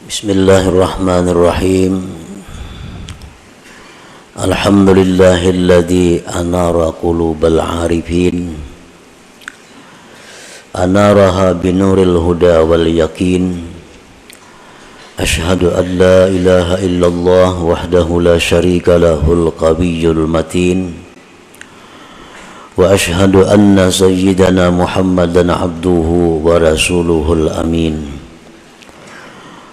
Bismillahirrahmanirrahim. Alhamdulillahilladzi anara qulubal arifin, anaraha binuril huda wal yakin. Ashhadu an la ilaha illallah wahdahu la syarika lahul qawiyyul matin. Wa ashhadu anna sayyidana Muhammadan abduhu wa rasuluhul amin.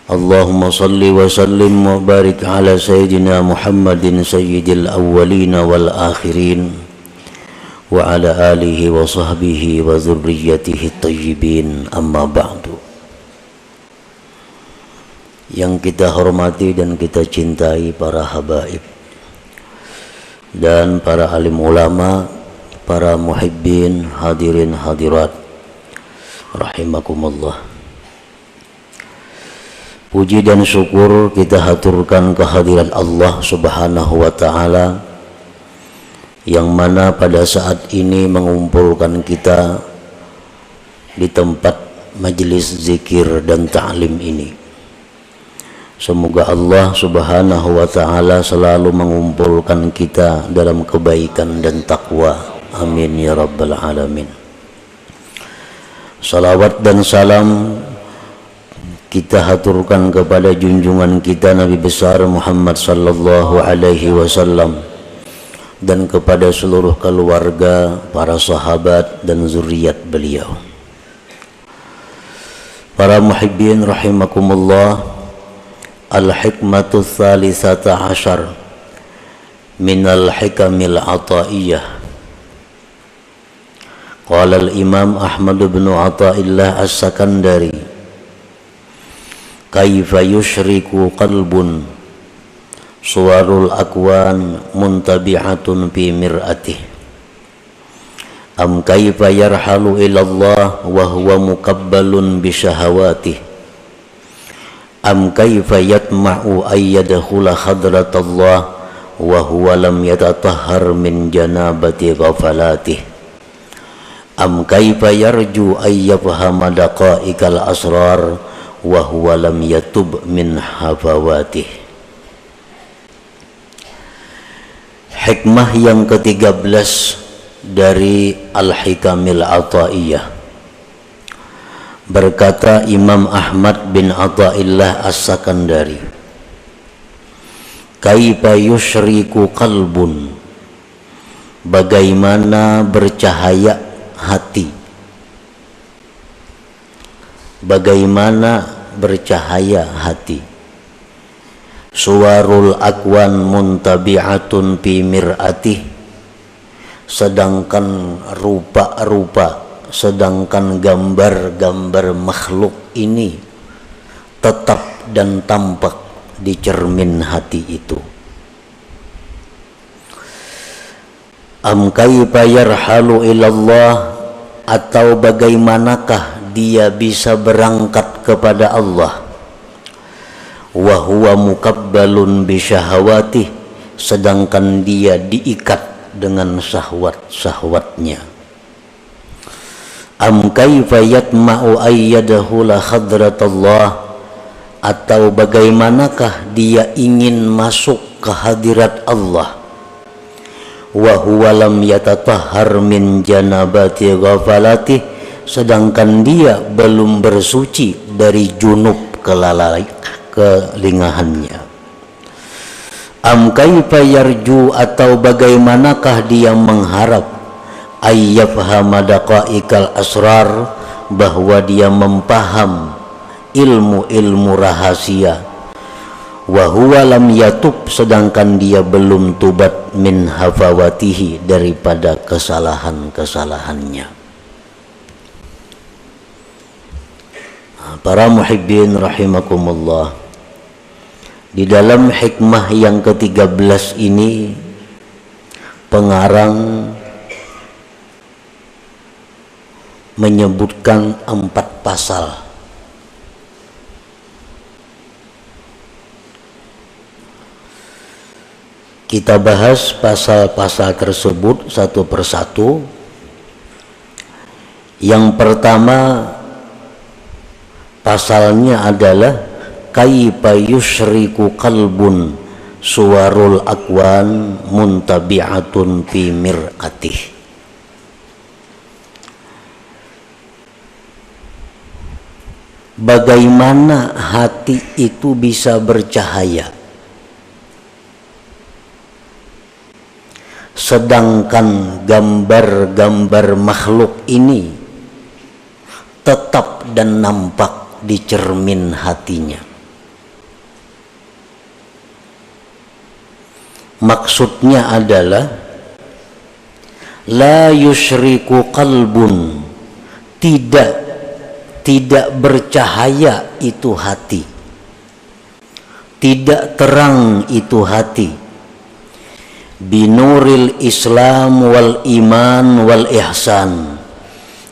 Allahumma salli wa sallim wa barik ala sayyidina Muhammadin sayyidil awwalin wal akhirin wa ala alihi wa sahbihi wa dzurriyyatihi thayyibin, amma ba'du. Yang kita hormati dan kita cintai para habaib dan para alim ulama, para muhibbin, hadirin hadirat rahimakumullah. Puji dan syukur kita haturkan kehadiran Allah Subhanahu wa ta'ala, yang mana pada saat ini mengumpulkan kita di tempat majelis zikir dan ta'lim ini. Semoga Allah Subhanahu wa ta'ala selalu mengumpulkan kita dalam kebaikan dan takwa. Amin ya rabbal alamin. Salawat dan salam kita haturkan kepada junjungan kita Nabi besar Muhammad sallallahu alaihi wasallam dan kepada seluruh keluarga, para sahabat dan zuriat beliau. Para muhibbin rahimakumullah, al-hikmatu tsalitsata asyar minal hikamil ataiyah. Qala al-imam Ahmad bin Athaillah as-Sakandari, kaifa yushriku qalbun suwarul akwan muntabi'atun fi mir'atih, am kaifa yarhalu ilallah wa huwa muqabbalun bi syahawatih, am kaifa yatma'u ayyadkhula hadratallah wa huwa lam yatatahhar min janabati ghafalatih, am kaifa yarju ayyafhama daqa'iqal asrar wa huwa lam yatub min hafawatih. Hikmah yang ke-13 dari Al-Hikamil Athaiyah. Berkata Imam Ahmad bin Athaillah as-Sakandari, kaifa yusyriku qalbun, bagaimana bercahaya hati, bagaimana bercahaya hati. Suwarul akwan muntabi'atun fi mir'atih, sedangkan rupa-rupa, sedangkan gambar-gambar makhluk ini tetap dan tampak di cermin hati itu. Am kaifa yarhalu ilallah, atau bagaimanakah dia bisa berangkat kepada Allah, wa huwa muqabbalun bi syahawatih, sedangkan dia diikat dengan syahwat-syahwatnya. Am kaifa yatma'u ayyadkhula hadratallah, atau bagaimanakah dia ingin masuk ke hadirat Allah, wa huwa lam yatatahhar min janabati ghafalatih, sedangkan dia belum bersuci dari junub kelingahannya. Am kaifa yarju, atau bagaimanakah dia mengharap ayyafhama daqa'iqal asrar, bahwa dia mempaham ilmu-ilmu rahasia, wa huwa lam yatub, sedangkan dia belum tubat min hafawatihi, daripada kesalahan-kesalahannya. Para muhibbin rahimakumullah, di dalam hikmah yang ke-13 ini pengarang menyebutkan 4 pasal. Kita bahas pasal-pasal tersebut satu persatu. Yang pertama pasalnya adalah kaifa yusyriku qalbun suwarul akwan muntabi'atun fi mir'atih. Bagaimana hati itu bisa bercahaya sedangkan gambar-gambar makhluk ini tetap dan nampak di cermin hatinya. Maksudnya adalah la yusyriku qalbun, tidak bercahaya itu hati, tidak terang itu hati, binuril Islam wal iman wal ihsan,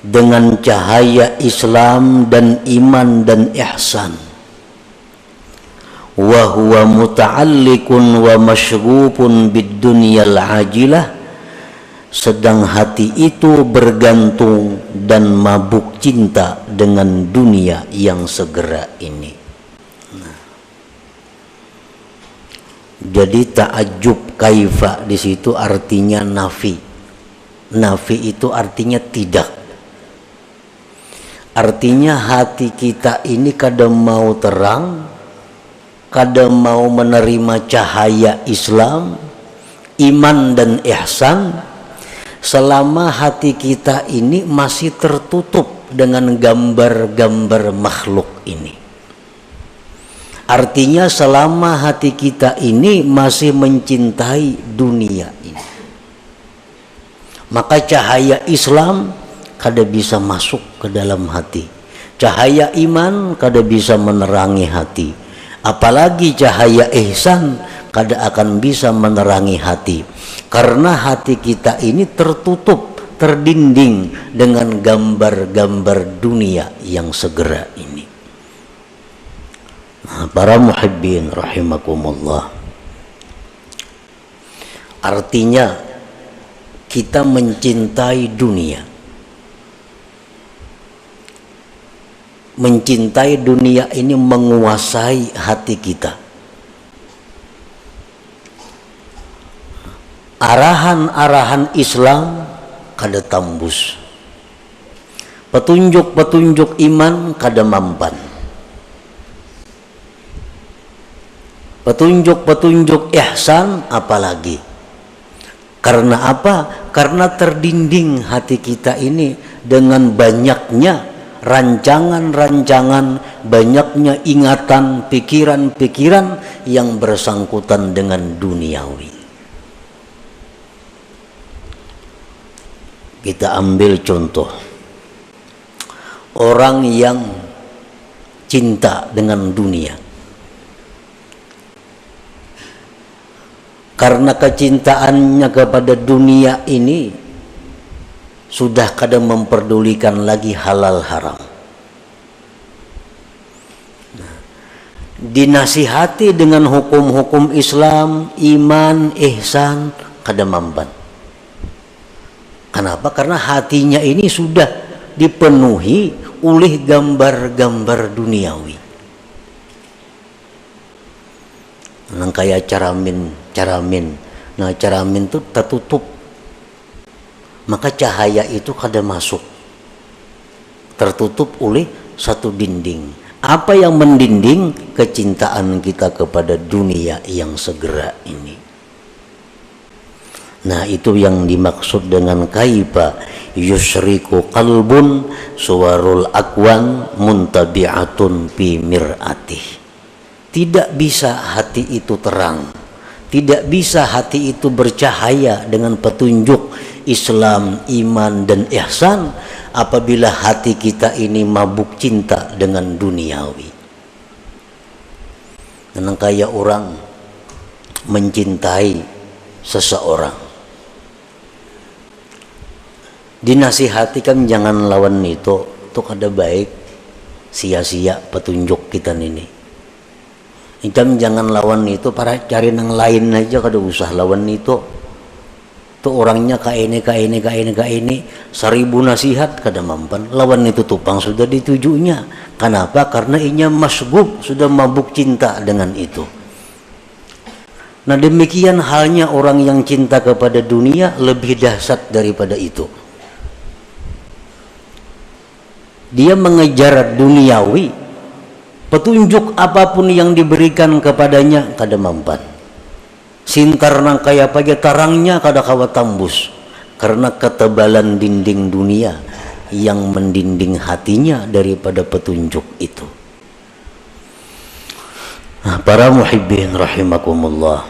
dengan cahaya Islam dan iman dan ihsan. Wa huwa muta'alliqun wa masyrufun bid dunyal ajilah, sedang hati itu bergantung dan mabuk cinta dengan dunia yang segera ini. Jadi ta'ajjub kaifa di situ artinya nafi. Nafi itu artinya tidak. Artinya hati kita ini kadang mau terang, kadang mau menerima cahaya Islam, iman dan ihsan, selama hati kita ini masih tertutup dengan gambar-gambar makhluk ini. Artinya selama hati kita ini masih mencintai dunia ini, maka cahaya Islam kada bisa masuk ke dalam hati, cahaya iman kada bisa menerangi hati, apalagi cahaya ihsan kada akan bisa menerangi hati, karena hati kita ini tertutup, terdinding dengan gambar-gambar dunia yang segera ini. Nah, para muhibbin rahimakumullah, artinya kita mencintai dunia. Mencintai dunia ini menguasai hati kita. Arahan-arahan Islam kada tembus, petunjuk-petunjuk iman kada mampan, petunjuk-petunjuk ihsan apalagi. Karena apa? Karena terdinding hati kita ini dengan banyaknya rancangan-rancangan, banyaknya ingatan, pikiran-pikiran yang bersangkutan dengan duniawi. Kita ambil contoh orang yang cinta dengan dunia. Karena kecintaannya kepada dunia ini sudah kadang memperdulikan lagi halal haram. Dinasihati dengan hukum-hukum Islam, iman, ihsan, kada mampan. Kenapa? Karena hatinya ini sudah dipenuhi oleh gambar-gambar duniawi. Nang kayak caramin. Nah, caramin itu tertutup, maka cahaya itu kada masuk, tertutup oleh satu dinding. Apa yang mendinding? Kecintaan kita kepada dunia yang segera ini. Nah, itu yang dimaksud dengan kaifa yusyriku qalbun suwarul akwan muntabi'atun fi mir'atih. Tidak bisa hati itu terang, tidak bisa hati itu bercahaya dengan petunjuk Islam, iman dan ihsan apabila hati kita ini mabuk cinta dengan duniawi. Karena kayak orang mencintai seseorang, dinasihatikan jangan lawan itu kada baik, sia-sia petunjuk kita ini. Jangan lawan itu, para cari nang lain aja, kada usah lawan itu. Tuh orangnya kaini 1000 nasihat kada mampan lawan itu tupang sudah ditujunya. Kenapa? Karena inya masgub, sudah mabuk cinta dengan itu. Nah demikian halnya orang yang cinta kepada dunia lebih dahsyat daripada itu. Dia mengejar duniawi, petunjuk apapun yang diberikan kepadanya kada mampan. Sintar nang kaya pagi tarangnya kada kawa tambus karena ketebalan dinding dunia yang mendinding hatinya daripada petunjuk itu. Nah, para muhibbin rahimakumullah,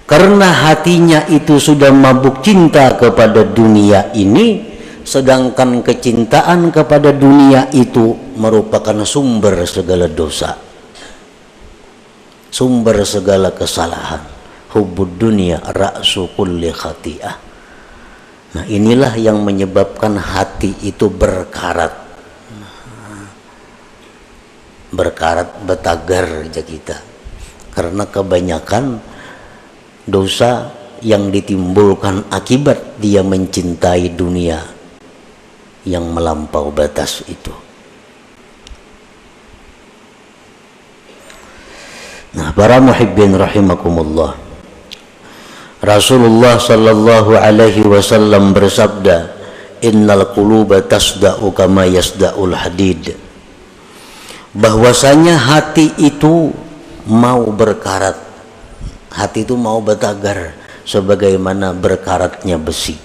karena hatinya itu sudah mabuk cinta kepada dunia ini, sedangkan kecintaan kepada dunia itu merupakan sumber segala dosa, sumber segala kesalahan. Hubbud dunia ra'su kulli khati'ah. Nah inilah yang menyebabkan hati itu berkarat betagar aja kita, karena kebanyakan dosa yang ditimbulkan akibat dia mencintai dunia yang melampau batas itu. Nah, para muhibbin rahimakumullah, Rasulullah sallallahu alaihi wasallam bersabda, innal quluba tasda'u kama yasda'ul hadid. Bahwasanya hati itu mau berkarat, hati itu mau betagar sebagaimana berkaratnya besi.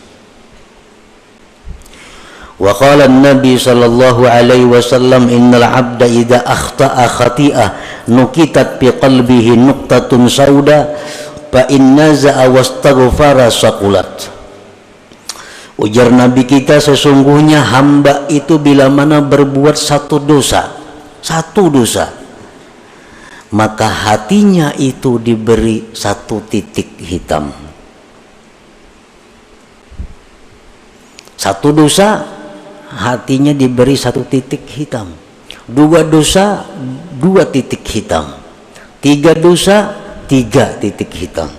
Wa qala an-nabi sallallahu alaihi wasallam innal 'abda idza akhta'a khati'ah nukitat fi qalbihi nuqtatun sauda fa in naza'a wastaghfara saqulat. Ujar Nabi kita, sesungguhnya hamba itu bila mana berbuat satu dosa, maka hatinya itu diberi satu titik hitam. Satu dosa hatinya diberi satu titik hitam. 2 dosa 2 titik hitam. 3 dosa 3 titik hitam.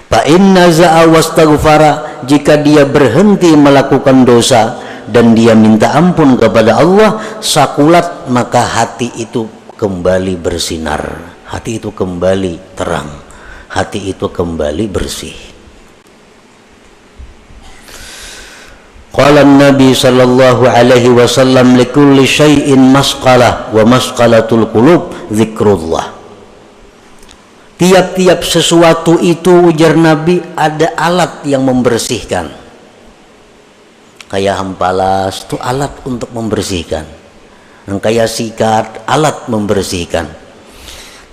Fa inna za'a wastaghfara, jika dia berhenti melakukan dosa dan dia minta ampun kepada Allah, sakulat, maka hati itu kembali bersinar, hati itu kembali terang, hati itu kembali bersih. Qala Nabi sallallahu alaihi wasallam likulli syai'in masqalah wa masqalatul qulub zikrullah. Tiap-tiap sesuatu itu, ujar Nabi, ada alat yang membersihkan. Kayak hampalas itu alat untuk membersihkan. Dan kayak sikat alat membersihkan.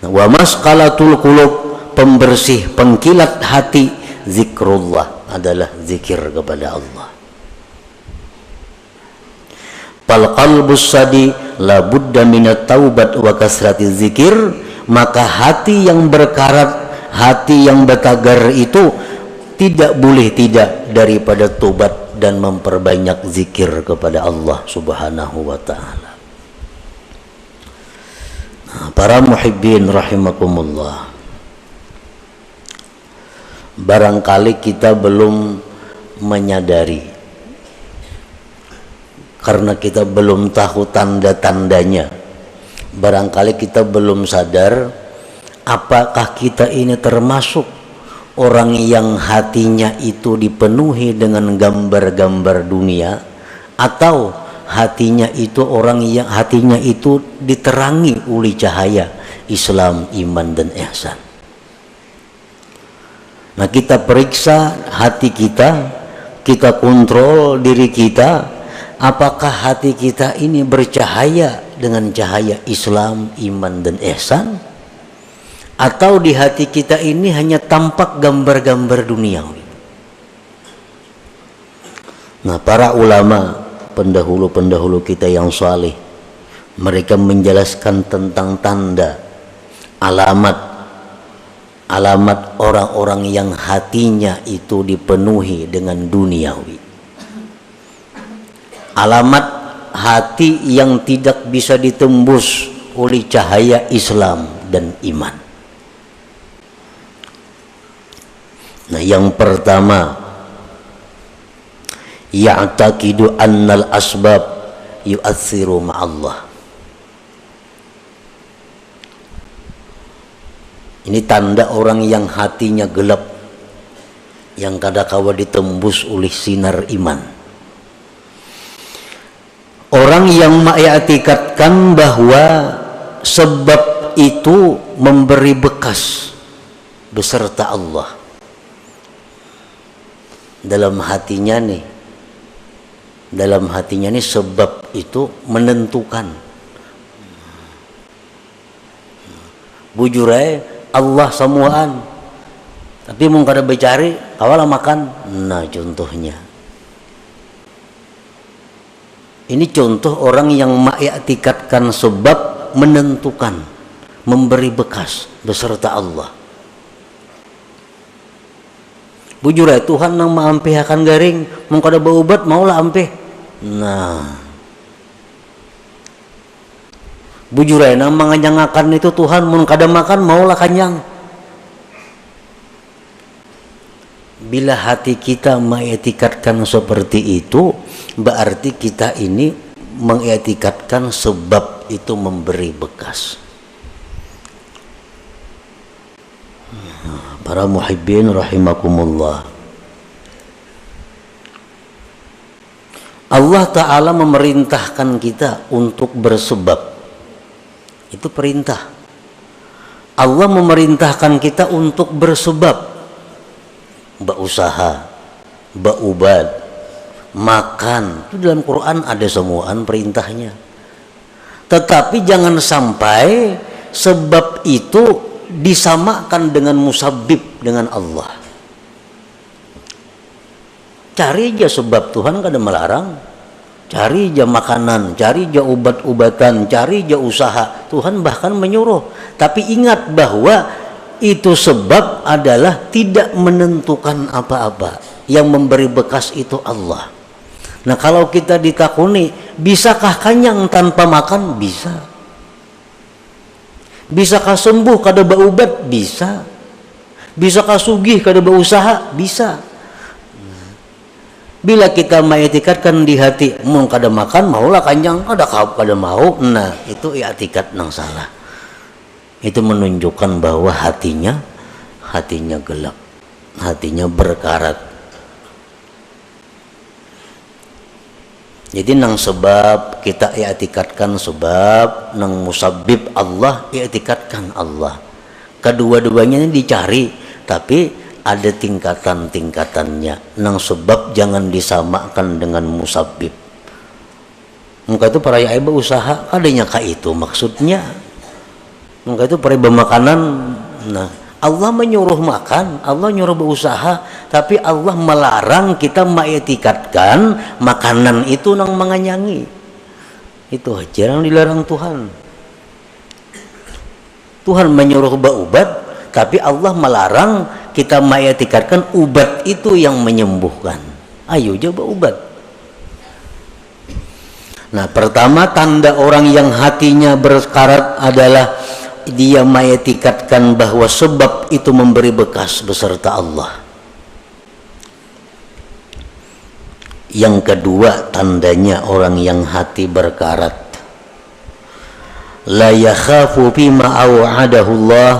Wa masqalatul qulub, pembersih pengkilat hati, zikrullah, adalah zikir kepada Allah. Fal qalbus sadi la budda minat taubat wa kasratiz zikir, maka hati yang berkarat, hati yang betagar itu tidak boleh tidak daripada tobat dan memperbanyak zikir kepada Allah Subhanahu wa taala. Nah, para muhibbin rahimakumullah, barangkali kita belum menyadari, karena kita belum tahu tanda-tandanya. Barangkali kita belum sadar apakah kita ini termasuk orang yang hatinya itu dipenuhi dengan gambar-gambar dunia, atau hatinya itu orang yang hatinya itu diterangi oleh cahaya Islam, iman dan ihsan. Nah, kita periksa hati kita, kita kontrol diri kita, apakah hati kita ini bercahaya dengan cahaya Islam, iman dan ihsan, atau di hati kita ini hanya tampak gambar-gambar duniawi. Nah, para ulama pendahulu-pendahulu kita yang saleh, mereka menjelaskan tentang tanda, alamat orang-orang yang hatinya itu dipenuhi dengan duniawi. Alamat hati yang tidak bisa ditembus oleh cahaya Islam dan iman. Nah, yang pertama, ya'taqidu annal asbab yu'atsiru ma'allah. Ini tanda orang yang hatinya gelap, yang kadangkala ditembus oleh sinar iman. Orang yang mengiktikadkan bahwa sebab itu memberi bekas beserta Allah dalam hatinya nih. Dalam hatinya nih sebab itu menentukan. Bujur aja Allah semuaan, tapi mau kada bercari kawalah makan. Nah, contohnya ini contoh orang yang mengiktikadkan sebab menentukan, memberi bekas beserta Allah. Bujur aja Tuhan nang maampih akan garing, mau kada berobat maulah ampih. Nah, bujur aja nang manganyangakan itu Tuhan, mun kada makan maulah kanyang. Bila hati kita mengiktikadkan seperti itu, berarti kita ini mengiktikadkan sebab itu memberi bekas. Para muhibbin rahimakumullah, Allah Ta'ala memerintahkan kita untuk bersebab. Itu perintah. Allah memerintahkan kita untuk bersebab, berusaha, berubad, makan. Itu dalam Quran ada semuaan perintahnya. Tetapi jangan sampai sebab itu disamakan dengan musabbib, dengan Allah. Cari aja sebab, Tuhan kada melarang. Cari aja makanan, cari aja ubat-ubatan, cari aja usaha. Tuhan bahkan menyuruh. Tapi ingat bahwa itu sebab adalah tidak menentukan apa-apa. Yang memberi bekas itu Allah. Nah, kalau kita ditakuni, bisakah kenyang tanpa makan? Bisa. Bisakah sembuh kada berobat? Bisa. Bisakah sugih kada berusaha? Bisa. Bila kita mengiktikadkan di hati, mun kada makan maulah kenyang, kada mau. Nah, itu i'tikad nang salah. Itu menunjukkan bahwa hatinya gelap, hatinya berkarat. Jadi nang sebab kita i'tikadkan sebab, nang musabbib Allah i'tikadkan Allah. Kedua-duanya ini dicari, tapi ada tingkatan-tingkatannya. Nang sebab jangan disamakan dengan musabbib. Mungkin itu para ayah usaha adanya kah itu maksudnya. Mungkin itu para makanan. Nah, Allah menyuruh makan, Allah nyuruh berusaha, tapi Allah melarang kita mengiktikadkan makanan itu nang menganyangi. Itu aja yang dilarang Tuhan. Tuhan menyuruh berobat, tapi Allah melarang kita mengiktikadkan ubat itu yang menyembuhkan. Ayo coba ubat. Nah, pertama tanda orang yang hatinya berkarat adalah dia mengiktikadkan bahwa sebab itu memberi bekas beserta Allah. Yang kedua tandanya orang yang hati berkarat, la yakhafu bima aw'adahu Allah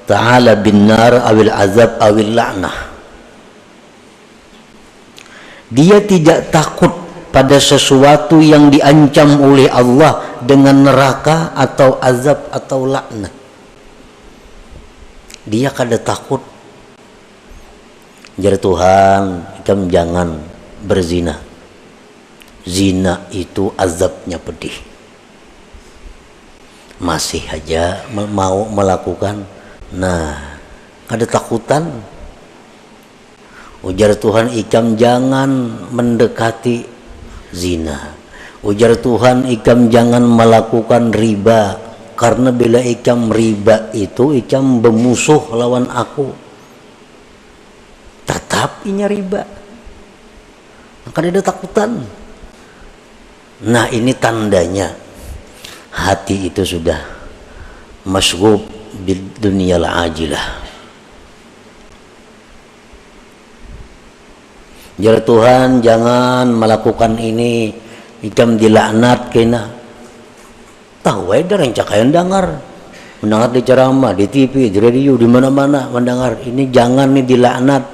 ta'ala bin nar awil azab awil la'nah. Dia tidak takut pada sesuatu yang diancam oleh Allah dengan neraka atau azab atau laknat. Dia kada takut. Jar Tuhan, kamu jangan berzina. Zina itu azabnya pedih. Masih aja mau melakukan. Nah, ada takutan. Ujar Tuhan, ikam jangan mendekati zina. Ujar Tuhan, ikam jangan melakukan riba, karena bila ikam riba itu ikam bermusuh lawan aku. Tetap inya riba. Maka ada takutan. Nah, ini tandanya hati itu sudah masyghub bid dunyal ajilah. Jar Tuhan jangan melakukan ini, ikam dilaknat kena. Tahu ada rencakayan dengar, mendengar di ceramah, di TV, di radio, di mana-mana mendengar ini jangan nih dilaknat,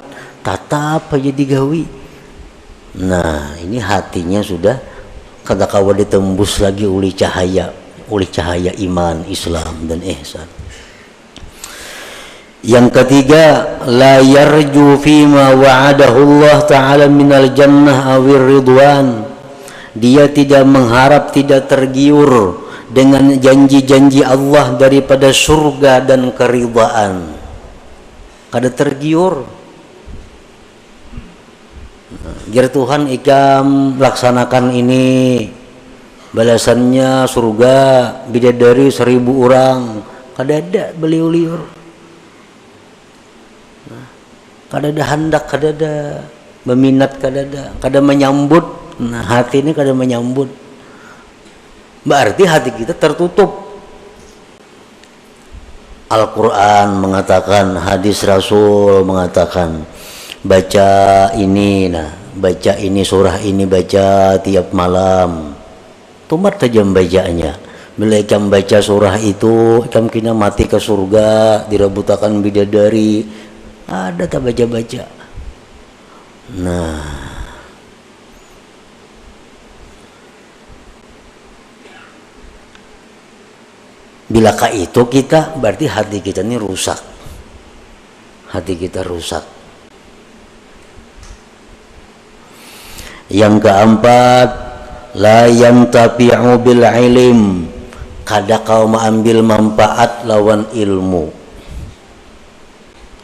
tatap aja digawi. Nah ini hatinya sudah kata kawa ditembus lagi oleh cahaya iman, Islam dan ihsan. Yang ketiga, la yarju fima wa'adahu Allah Ta'ala minal jannah awir ridwan. Dia tidak mengharap, tidak tergiur dengan janji-janji Allah daripada surga dan keridhaan. Kada tergiur. Jar Tuhan ikam laksanakan ini, balasannya surga bidadari 1000 orang. Kada ada beliau liur. Kada ada hendak, kada ada meminat, kada menyambut. Nah hati ini kada menyambut, berarti hati kita tertutup. Al-Quran mengatakan, hadis Rasul mengatakan, baca ini, baca ini surah ini, baca tiap malam. Tumat saja membacanya. Bila ikam baca surah itu, ikam kena mati ke surga, dirabutakan bidadari. Ada tak baca-baca. Nah, bilakah itu kita, berarti hati kita ini rusak. Hati kita rusak. Yang keempat, la yantafi'u bil ilm. Kada kau mengambil manfaat lawan ilmu.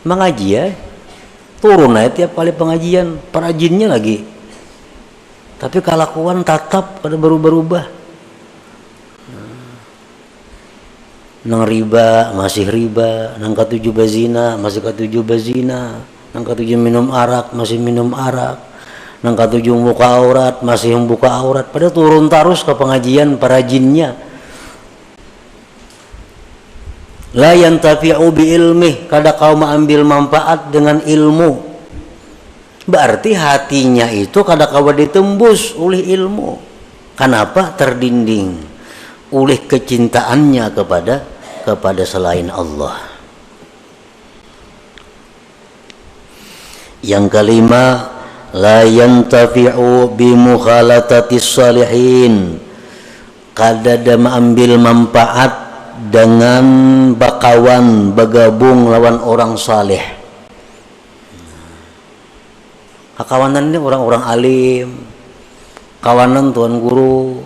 Mengaji ya, turun aja tiap kali pengajian, perajinnya lagi. Tapi kelakuan tatap pada berubah-ubah. Nang riba masih riba, nang ketujuh bazina masih ketujuh bazina, nang ketujuh minum arak masih minum arak, nang ketujuh buka aurat masih membuka aurat. Pada turun terus ke pengajian perajinnya. La yantafi'u bi ilmih, kada kau mengambil manfaat dengan ilmu. Berarti hatinya itu kada kau ditembus oleh ilmu. Kenapa? Terdinding oleh kecintaannya kepada selain Allah. Yang kelima, la yantafi'u bi mukhalatatis salihin. Kada ada mengambil manfaat dengan bakawan, bergabung lawan orang saleh. Kawanan ini orang-orang alim, kawanan tuan guru,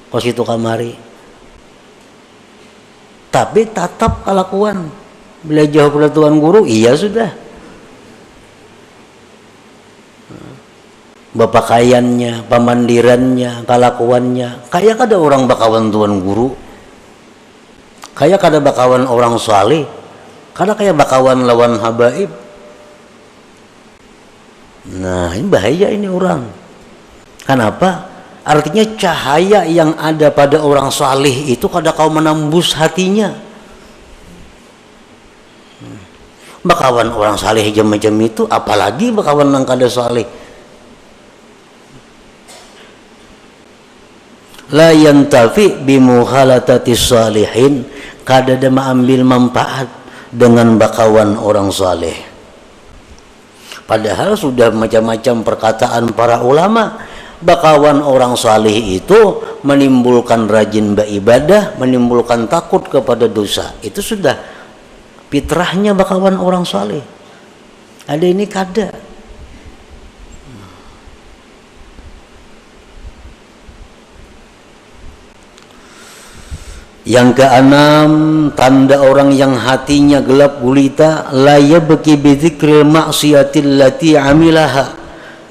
kos itu kamari. Tapi tatap kelakuan, bila jauh pada tuan guru, iya sudah. Bapakaiannya, pamandirannya, kelakuannya, kayak ada orang bakawan tuan guru. Kayak kada bakawan orang saleh, kada kayak bakawan lawan habaib. Nah ini bahaya ini orang. Kenapa? Artinya cahaya yang ada pada orang saleh itu kada kau menembus hatinya. Bakawan orang saleh macam itu, apalagi bakawan yang kada saleh. La yantafi bimukhalatatis salihin, kada ada mengambil manfaat dengan bakawan orang saleh. Padahal sudah macam-macam perkataan para ulama, bakawan orang saleh itu menimbulkan rajin beribadah, menimbulkan takut kepada dosa. Itu sudah fitrahnya bakawan orang saleh. Ada ini kada. Yang keenam, tanda orang yang hatinya gelap gulita, la yabki bi dzikril maksiatil lati amilaha.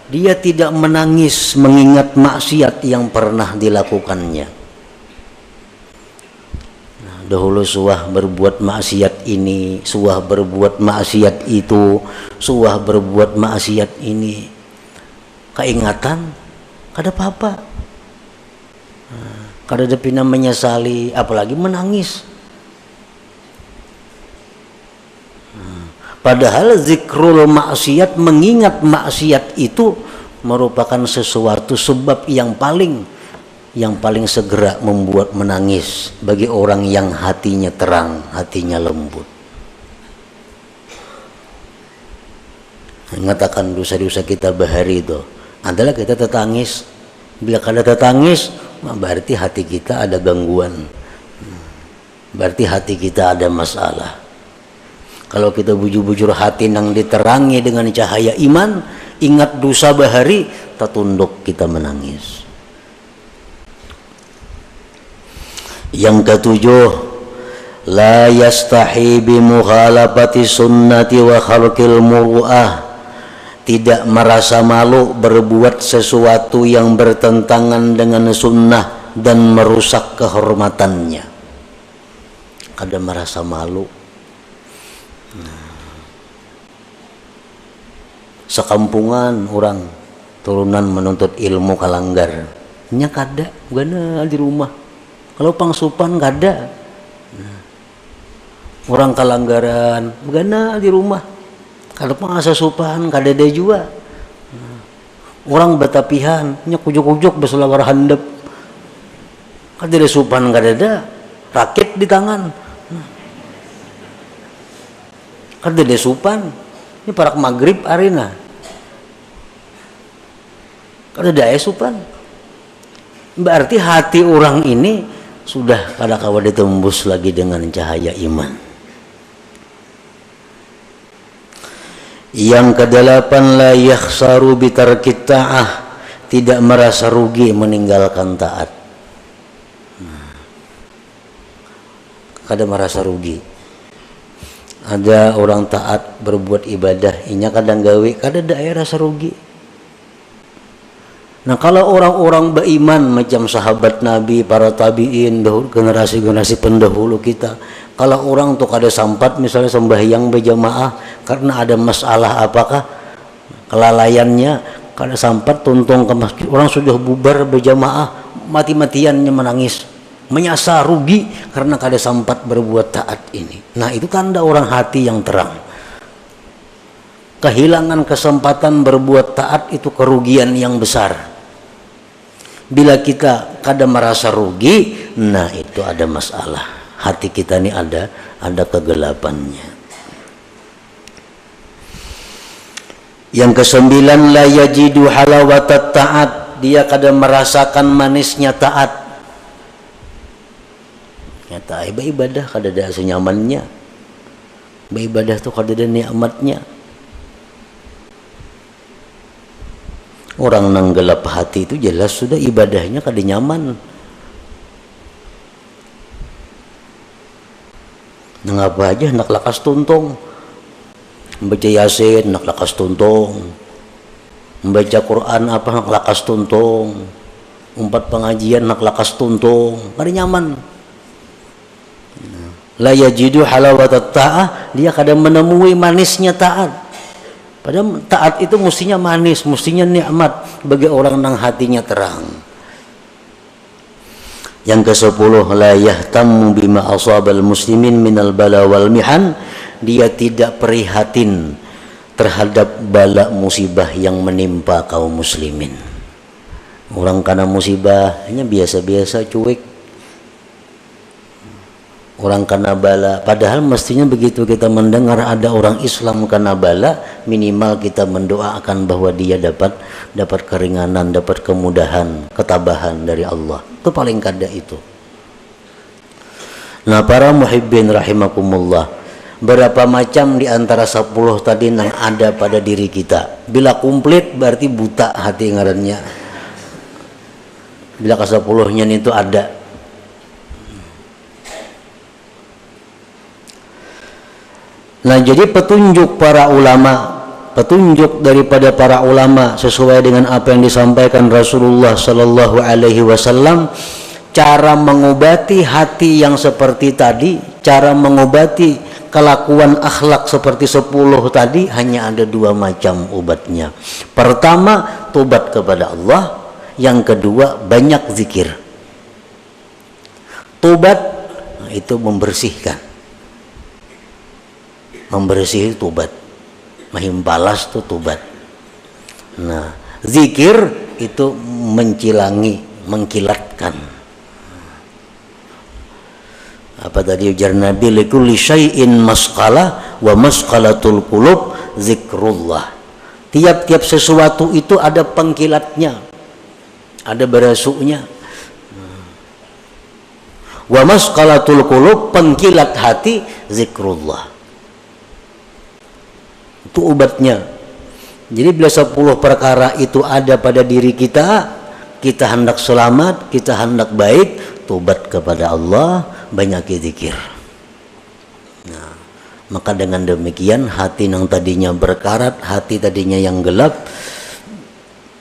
Dia tidak menangis mengingat maksiat yang pernah dilakukannya. Nah, dahulu suah berbuat maksiat ini, suah berbuat maksiat itu, suah berbuat maksiat ini. Keingatan, kada apa-apa. Kada ada pina menyesali, apalagi menangis. Padahal zikrul maksiat, mengingat maksiat itu merupakan sesuatu sebab yang paling segera membuat menangis bagi orang yang hatinya terang, hatinya lembut. Mengatakan dosa-dosa kita bahari itu adalah kita tertangis. Bila kada tertangis, berarti hati kita ada gangguan, berarti hati kita ada masalah. Kalau kita bujur-bujur hati nang diterangi dengan cahaya iman, ingat dosa bahari, tertunduk kita menangis. Yang ketujuh, la yastahi bi mukhalafati sunnati wa khalqil muru'ah. Tidak merasa malu berbuat sesuatu yang bertentangan dengan sunnah dan merusak kehormatannya. Kada merasa malu. Sekampungan orang turunan menuntut ilmu kalanggar, nya kada gana di rumah. Kalau pangsupan kada. Orang kalanggaran gana di rumah. Kalau pangasupan kada ada juga. Orang batapihan nya kujuk-kujuk beselawar handap. Kada ada supan kada ada. Rakit di tangan. Kada ada supan. Ini parak maghrib arena. Kada ada supan. Berarti hati orang ini sudah kada kawa ditembus lagi dengan cahaya iman. Yang kedelapan, la yakhsaru bi tarkit ta'ah. Tidak merasa rugi meninggalkan taat. Kada merasa rugi. Ada orang taat berbuat ibadah, inya kadang gawe, kada ada rasa rugi. Nah, kalau orang-orang beriman macam sahabat Nabi, para tabi'in, generasi-generasi pendahulu kita, kalau orang tuh kada sampat misalnya sembahyang berjamaah karena ada masalah apakah kelalaiannya, kada sampat tuntung ke masjid, orang sudah bubar berjamaah, mati-matiannya menangis, menyasa rugi karena kada sempat berbuat taat ini. Nah, itu tanda orang hati yang terang. Kehilangan kesempatan berbuat taat itu kerugian yang besar. Bila kita kada merasa rugi, nah itu ada masalah. Hati kita ini ada kegelapannya. Yang kesembilan, la yajidu halawatat taat. Dia kada merasakan manisnya taat. Nyata ibadah kada ada senyamannya. Ibadah tuh kada ada nikmatnya. Orang nang gelap hati itu jelas sudah ibadahnya kada nyaman. Nang apa aja nak lakas tuntung. Membaca Yasin nak lakas tuntung. Membaca Quran apa nak lakas tuntung. Umpat pengajian nak lakas tuntung. Kada nyaman. La yajidu halawatat ta'ah, dia kadang menemui manisnya taat. Padahal taat itu mestinya manis, mestinya nikmat bagi orang yang hatinya terang. Yang ke-10, la yahtammu bima asabal muslimin minal bala wal mihan. Dia tidak prihatin terhadap bala musibah yang menimpa kaum muslimin. Orang kena musibah hanya biasa-biasa, cuek. Orang kena bala, padahal mestinya begitu kita mendengar ada orang Islam kena bala, minimal kita mendoakan bahwa dia dapat keringanan, dapat kemudahan, ketabahan dari Allah. Itu paling kada itu. Nah, para muhibbin rahimakumullah, berapa macam di antara 10 tadi yang ada pada diri kita. Bila komplit berarti buta hati ngarannya. Bila ke-10-nya itu ada. Nah, jadi petunjuk para ulama, petunjuk daripada para ulama sesuai dengan apa yang disampaikan Rasulullah sallallahu alaihi wasallam, cara mengobati hati yang seperti tadi, cara mengobati kelakuan akhlak seperti 10 tadi hanya ada 2 macam obatnya. Pertama, tobat kepada Allah, yang kedua banyak zikir. Tobat itu membersihkan. membersih tobat, mahimbalas tuh tobat. Nah, zikir itu mencilangi, mengkilatkan. Apa tadi ujar Nabi, likulli syai'in masqalah wa masqalatul qulub zikrullah. Tiap-tiap sesuatu itu ada pengkilatnya, ada berasuknya. Wa masqalatul qulub, pengkilat hati, zikrullah. Itu obatnya. Jadi bila 10 perkara itu ada pada diri kita, kita hendak selamat, kita hendak baik, tobat kepada Allah, banyak zikir. Nah, maka dengan demikian hati yang tadinya berkarat, hati tadinya yang gelap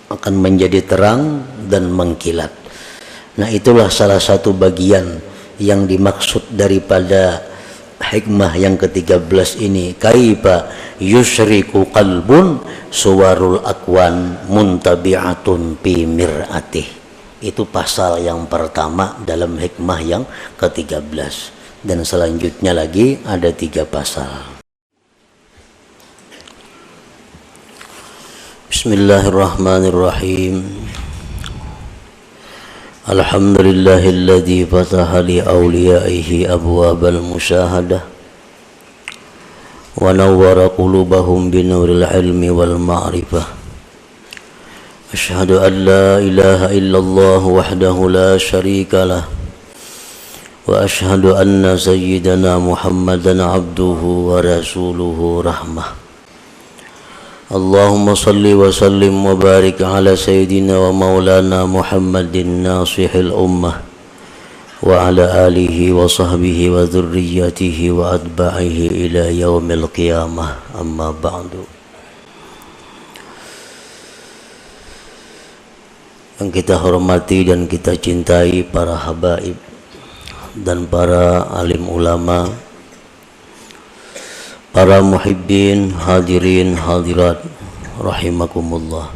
akan menjadi terang dan mengkilat. Nah, itulah salah satu bagian yang dimaksud daripada hikmah yang ke-13 ini. Kaifa yusyriku qalbun suwarul akwan muntabi'atun fi mir'atih. Itu pasal yang pertama dalam hikmah yang ke-13, dan selanjutnya lagi ada 3 pasal. Bismillahirrahmanirrahim. Alhamdulillahilladzi fataha li awliyaihi abwabal musyahadah wa nawwara qulubahum binuril ilmi wal ma'rifah. Asyhadu an la ilaha illallah wahdahu la syarika lah wa asyhadu anna sayyidana Muhammadan abduhu wa rasuluhu rahmah. Allahumma salli wa sallim wa barik ala sayyidina wa maulana Muhammadin nasihil ummah wa ala alihi wa sahbihi wa dhurriyyatihi wa atba'ihi ila yaumil qiyamah, amma ba'du. Yang kita hormati dan kita cintai para habaib dan para alim ulama, para muhibbin, hadirin, hadirat, rahimakumullah.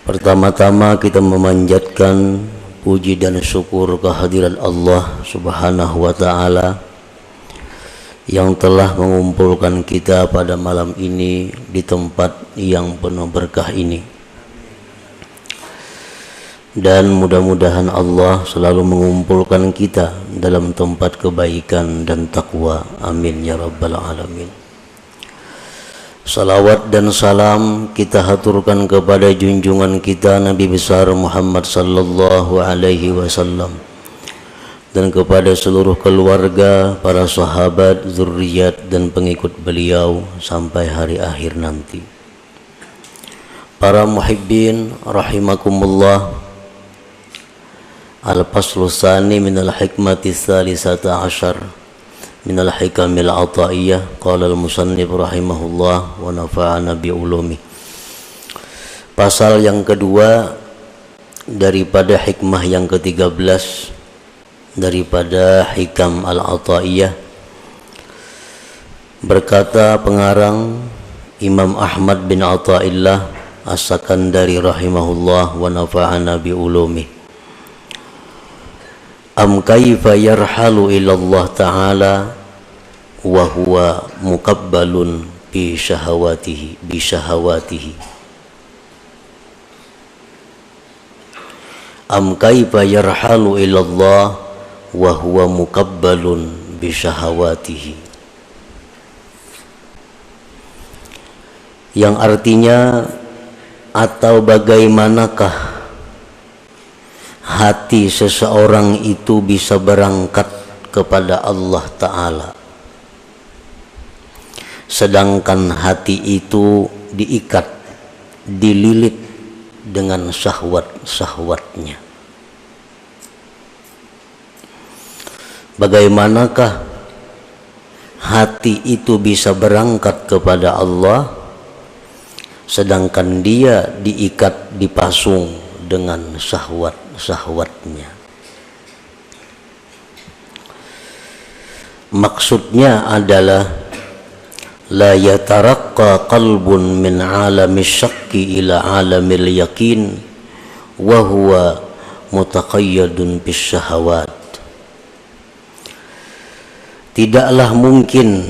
Pertama-tama kita memanjatkan puji dan syukur kehadirat Allah Subhanahu wa ta'ala yang telah mengumpulkan kita pada malam ini di tempat yang penuh berkah ini. Dan mudah-mudahan Allah selalu mengumpulkan kita dalam tempat kebaikan dan takwa. Amin ya rabbal alamin. Salawat dan salam kita haturkan kepada junjungan kita Nabi besar Muhammad sallallahu alaihi wasallam, dan kepada seluruh keluarga, para sahabat, zuriat dan pengikut beliau sampai hari akhir nanti. Para muhibbin rahimakumullah. Al-faslu tsani minal hikmati tsalisata asyar minal hikamil ataiyah. Qala al-musannif rahimahullah wa nafa'ana bi ulumi. Pasal yang kedua daripada hikmah yang ke-13 daripada hikam al-ataiyah. Berkata pengarang Imam Ahmad bin Athaillah As-Sakandari rahimahullah wa nafa'ana bi ulumi. Am kaifa yarhalu ilallah ta'ala wa huwa muqabbalun bi syahawatihi Am kaifa yarhalu ilallah wa huwa muqabbalun bi syahawatihi, yang artinya, atau bagaimanakah hati seseorang itu bisa berangkat kepada Allah Ta'ala, sedangkan hati itu diikat, dililit dengan syahwat-syahwatnya. Bagaimanakah hati itu bisa berangkat kepada Allah, sedangkan dia diikat, dipasung dengan syahwat-syahwatnya. Maksudnya adalah la yataraqqa qalbun min alami syakki ila alamil yakin wa huwa mutaqayyadun bis syahawat. tidaklah mungkin,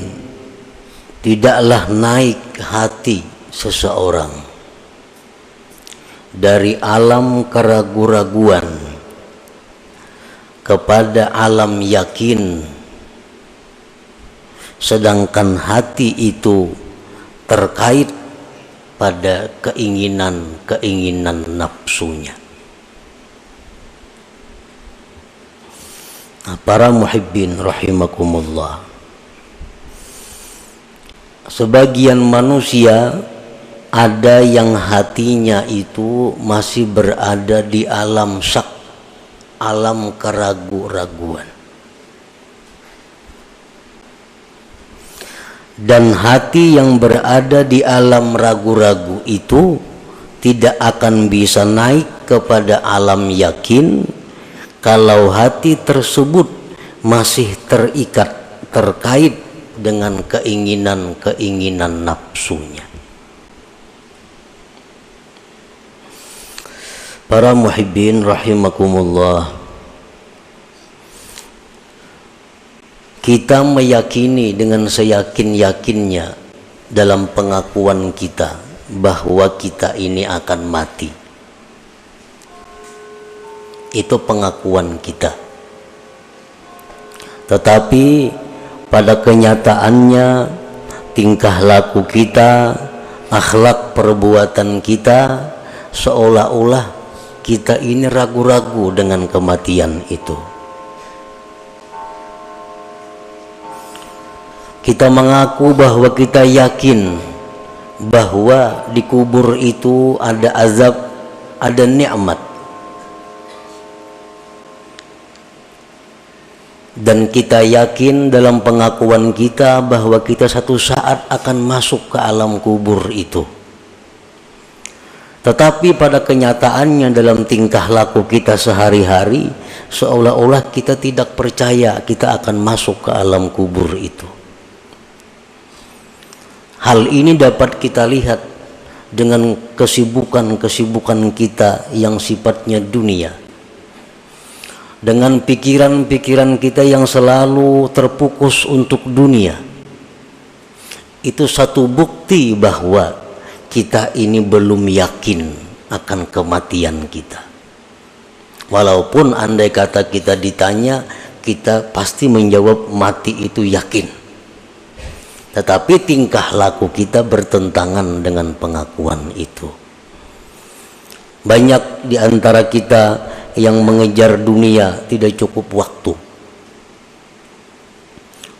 tidaklah naik hati seseorang dari alam keraguan-raguan kepada alam yakin, sedangkan hati itu terkait pada keinginan-keinginan nafsunya. Nah, para muhibbin rahimakumullah, sebagian manusia ada yang hatinya itu masih berada di alam syak, alam keraguan-raguan. Dan hati yang berada di alam ragu-ragu itu tidak akan bisa naik kepada alam yakin kalau hati tersebut masih terikat, terkait dengan keinginan-keinginan nafsunya. Para muhibbin rahimakumullah, kita meyakini dengan seyakin-yakinnya dalam pengakuan kita bahwa kita ini akan mati. Itu pengakuan kita. Tetapi pada kenyataannya tingkah laku kita, akhlak perbuatan kita seolah-olah kita ini ragu-ragu dengan kematian itu. Kita mengaku bahwa kita yakin bahwa di kubur itu ada azab, ada nikmat. Dan kita yakin dalam pengakuan kita bahwa kita satu saat akan masuk ke alam kubur itu. Tetapi pada kenyataannya dalam tingkah laku kita sehari-hari seolah-olah kita tidak percaya kita akan masuk ke alam kubur itu. Hal ini dapat kita lihat dengan kesibukan-kesibukan kita yang sifatnya dunia, dengan pikiran-pikiran kita yang selalu terfokus untuk dunia. Itu satu bukti bahwa kita ini belum yakin akan kematian kita. Walaupun andai kata kita ditanya, kita pasti menjawab mati itu yakin. Tetapi tingkah laku kita bertentangan dengan pengakuan itu. Banyak di antara kita yang mengejar dunia tidak cukup waktu.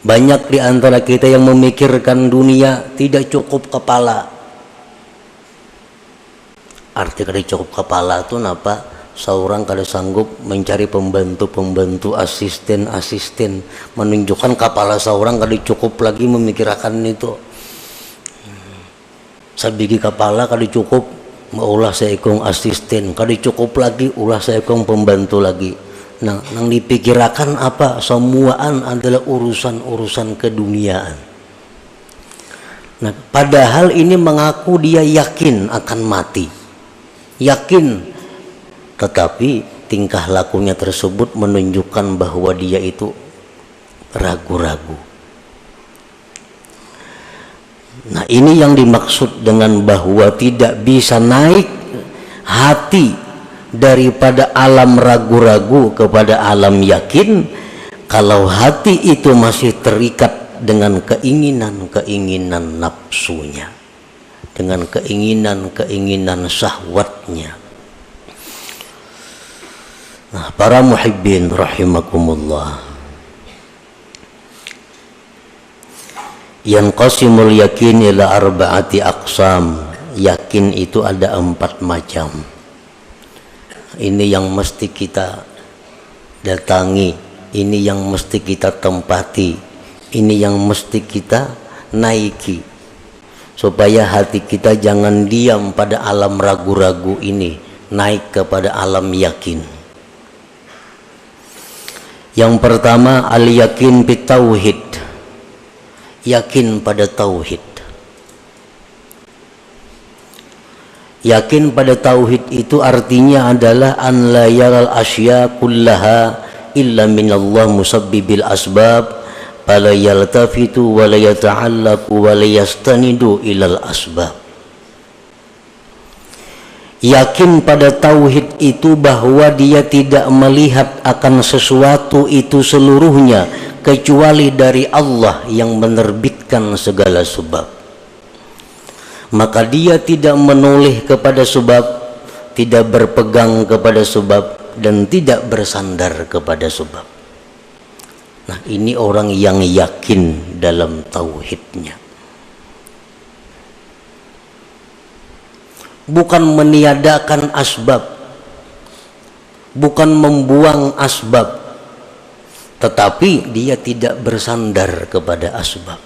Banyak di antara kita yang memikirkan dunia tidak cukup kepala. Arti kada cukup kepala itu napa? Seorang kada sanggup mencari pembantu-pembantu, asisten-asisten, menunjukkan kepala seorang kada cukup lagi memikirkan itu. Sabigi kepala kada cukup, ulah seekong asisten, kada cukup lagi ulah seekong pembantu lagi. Nah, yang dipikirkan apa? Semuaan adalah urusan-urusan keduniaan. Nah, padahal ini mengaku dia yakin akan mati. Yakin, tetapi tingkah lakunya tersebut menunjukkan bahwa dia itu ragu-ragu. Nah, ini yang dimaksud dengan bahwa tidak bisa naik hati daripada alam ragu-ragu kepada alam yakin kalau hati itu masih terikat dengan keinginan-keinginan nafsunya, dengan keinginan-keinginan syahwatnya. Nah, para muhibbin rahimakumullah, yanqasimul yakin ila arba'ati aqsam. Yakin itu ada 4 macam. Ini yang mesti kita datangi, ini yang mesti kita tempati, ini yang mesti kita naiki, supaya hati kita jangan diam pada alam ragu-ragu ini, naik kepada alam yakin. Yang pertama, al-yakin bitauhid, yakin pada tauhid. Yakin pada tauhid itu artinya adalah an la yaral asya kullaha illa minallah musabbibil asbab fala yaltafitu wa la yata'allaqu wa la yastanidu ilal asbab. Yakin pada tauhid itu bahwa dia tidak melihat akan sesuatu itu seluruhnya kecuali dari Allah yang menerbitkan segala sebab. Maka dia tidak menoleh kepada sebab, tidak berpegang kepada sebab, dan tidak bersandar kepada sebab. Nah, ini orang yang yakin dalam tauhidnya. Bukan meniadakan asbab, bukan membuang asbab, tetapi dia tidak bersandar kepada asbab.